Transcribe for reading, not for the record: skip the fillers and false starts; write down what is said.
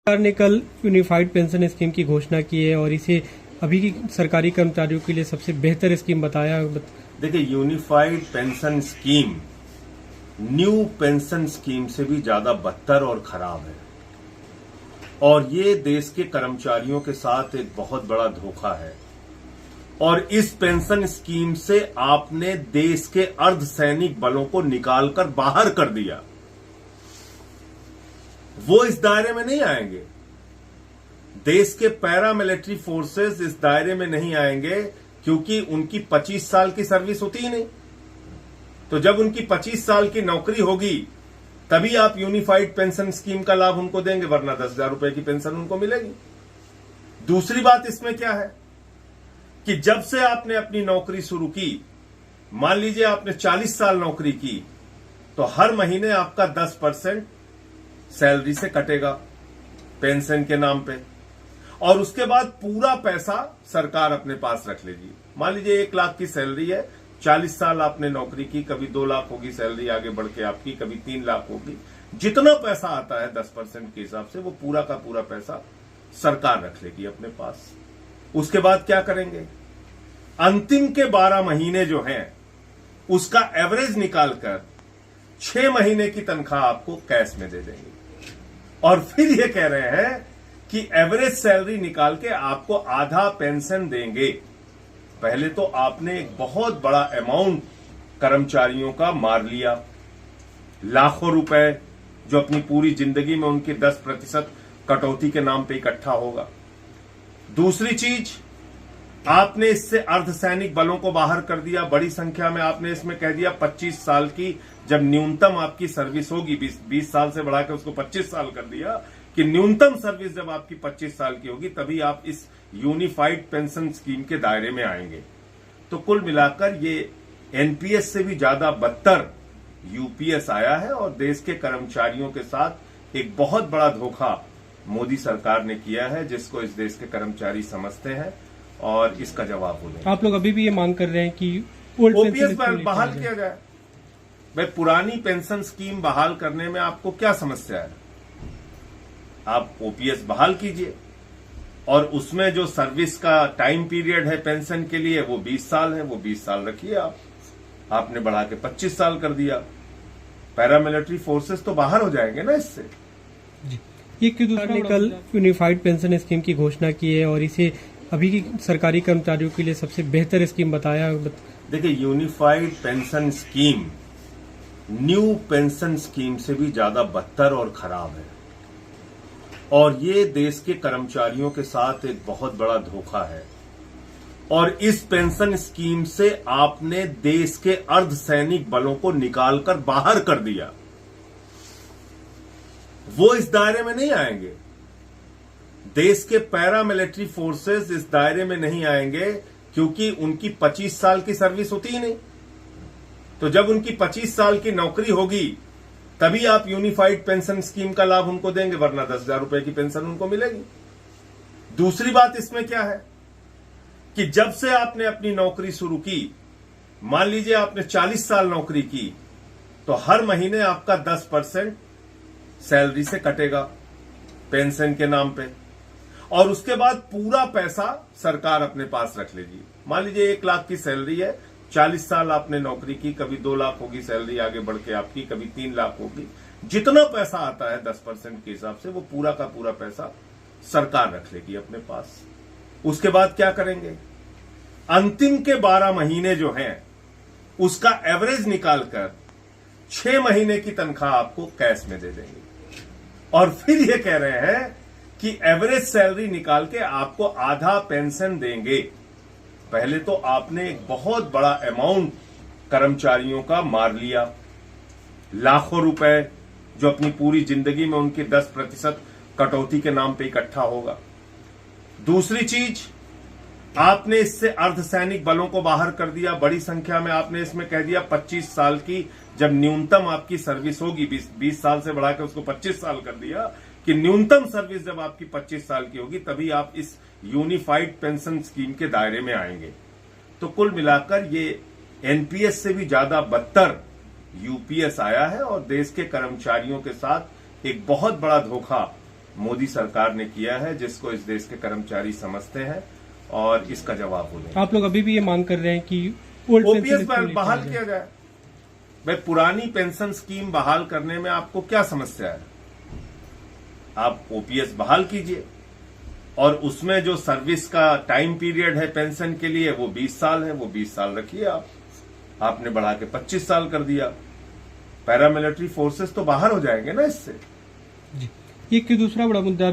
सरकार ने कल यूनिफाइड पेंशन स्कीम की घोषणा की है और इसे अभी की सरकारी कर्मचारियों के लिए सबसे बेहतर स्कीम बताया। देखिए, unified pension scheme new pension scheme से भी ज्यादा बदतर और खराब है और ये देश के कर्मचारियों के साथ एक बहुत बड़ा धोखा है। और इस पेंशन स्कीम से आपने देश के अर्धसैनिक बलों को निकालकर बाहर कर दिया। वो इस दायरे में नहीं आएंगे। देश के पैरामिलिट्री फोर्सेस इस दायरे में नहीं आएंगे क्योंकि उनकी 25 साल की सर्विस होती ही नहीं। तो जब उनकी 25 साल की नौकरी होगी तभी आप यूनिफाइड पेंशन स्कीम का लाभ उनको देंगे, वरना 10,000 रुपए की पेंशन उनको मिलेगी। दूसरी बात इसमें क्या है कि जब से आपने अपनी नौकरी शुरू की, मान लीजिए आपने 40 साल नौकरी की, तो हर महीने आपका 10% सैलरी से कटेगा पेंशन के नाम पे और उसके बाद पूरा पैसा सरकार अपने पास रख लेगी। मान लीजिए 1 लाख की सैलरी है, 40 साल आपने नौकरी की, कभी 2 लाख होगी सैलरी आगे बढ़ के आपकी, कभी 3 लाख होगी। जितना पैसा आता है 10% के हिसाब से वो पूरा का पूरा पैसा सरकार रख लेगी अपने पास। उसके बाद क्या करेंगे? अंतिम के 12 महीने जो हैं उसका एवरेज निकालकर 6 महीने की तनख्वाह आपको कैश में दे देंगे और फिर ये कह रहे हैं कि एवरेज सैलरी निकाल के आपको आधा पेंशन देंगे। पहले तो आपने एक बहुत बड़ा अमाउंट कर्मचारियों का मार लिया, लाखों रुपए जो अपनी पूरी जिंदगी में उनके 10% कटौती के नाम पे इकट्ठा होगा। दूसरी चीज, आपने इससे अर्धसैनिक बलों को बाहर कर दिया। बड़ी संख्या में आपने इसमें कह दिया 25 साल की जब न्यूनतम आपकी सर्विस होगी, 20 साल से बढ़ाकर उसको 25 साल कर दिया कि न्यूनतम सर्विस जब आपकी 25 साल की होगी तभी आप इस यूनिफाइड पेंशन स्कीम के दायरे में आएंगे। तो कुल मिलाकर ये एनपीएस से भी ज्यादा बदतर यूपीएस आया है और देश के कर्मचारियों के साथ एक बहुत बड़ा धोखा मोदी सरकार ने किया है, जिसको इस देश के कर्मचारी समझते हैं और इसका जवाब हो जाए। आप लोग अभी भी ये मांग कर रहे हैं कि ओपीएस बहाल किया जाए। भाई, पुरानी पेंशन स्कीम बहाल करने में आपको क्या समस्या है? आप ओपीएस बहाल कीजिए और उसमें जो सर्विस का टाइम पीरियड है पेंशन के लिए वो 20 साल है, वो 20 साल रखिए आप। आपने बढ़ा के 25 साल कर दिया, पैरामिलिट्री फोर्सेस तो बाहर हो जाएंगे ना इससे। ये क्यों दूसरा ने कल यूनिफाइड पेंशन स्कीम की घोषणा की है और इसे अभी की सरकारी कर्मचारियों के लिए सबसे बेहतर स्कीम बताया। देखिए, unified pension scheme new pension scheme से भी ज्यादा बदतर और खराब है और ये देश के कर्मचारियों के साथ एक बहुत बड़ा धोखा है। और इस पेंशन स्कीम से आपने देश के अर्धसैनिक बलों को निकालकर बाहर कर दिया। वो इस दायरे में नहीं आएंगे। देश के पैरामिलिट्री फोर्सेस इस दायरे में नहीं आएंगे क्योंकि उनकी 25 साल की सर्विस होती ही नहीं। तो जब उनकी 25 साल की नौकरी होगी तभी आप यूनिफाइड पेंशन स्कीम का लाभ उनको देंगे, वरना 10,000 रुपए की पेंशन उनको मिलेगी। दूसरी बात इसमें क्या है कि जब से आपने अपनी नौकरी शुरू की, मान लीजिए आपने 40 साल नौकरी की, तो हर महीने आपका 10% सैलरी से कटेगा पेंशन के नाम पे और उसके बाद पूरा पैसा सरकार अपने पास रख लेगी। मान लीजिए 1 लाख की सैलरी है, 40 साल आपने नौकरी की, कभी 2 लाख होगी सैलरी आगे बढ़ के आपकी, कभी 3 लाख होगी। जितना पैसा आता है 10% के हिसाब से वो पूरा का पूरा पैसा सरकार रख लेगी अपने पास। उसके बाद क्या करेंगे? अंतिम के 12 महीने जो हैं उसका एवरेज निकालकर 6 महीने की तनख्वाह आपको कैश में दे देंगे और फिर ये कह रहे हैं कि एवरेज सैलरी निकाल के आपको आधा पेंशन देंगे। पहले तो आपने एक बहुत बड़ा अमाउंट कर्मचारियों का मार लिया, लाखों रुपए जो अपनी पूरी जिंदगी में उनके 10% कटौती के नाम पे इकट्ठा होगा। दूसरी चीज, आपने इससे अर्धसैनिक बलों को बाहर कर दिया। बड़ी संख्या में आपने इसमें कह दिया 25 साल की जब न्यूनतम आपकी सर्विस होगी, 20 साल से बढ़ाकर उसको 25 साल कर दिया कि न्यूनतम सर्विस जब आपकी 25 साल की होगी तभी आप इस यूनिफाइड पेंशन स्कीम के दायरे में आएंगे। तो कुल मिलाकर ये एनपीएस से भी ज्यादा बदतर यूपीएस आया है और देश के कर्मचारियों के साथ एक बहुत बड़ा धोखा मोदी सरकार ने किया है, जिसको इस देश के कर्मचारी समझते हैं और इसका जवाब हो जाए। आप लोग अभी भी ये मांग कर रहे हैं कि ओल्ड ओपीएस बहाल किया जाए। भाई, पुरानी पेंशन स्कीम बहाल करने में आपको क्या समस्या है? आप ओपीएस बहाल कीजिए और उसमें जो सर्विस का टाइम पीरियड है पेंशन के लिए वो 20 साल है, वो 20 साल रखिए आप। आपने बढ़ा के 25 साल कर दिया, पैरामिलिट्री फोर्सेस तो बाहर हो जाएंगे ना इससे। जी, एक दूसरा बड़ा मुद्दा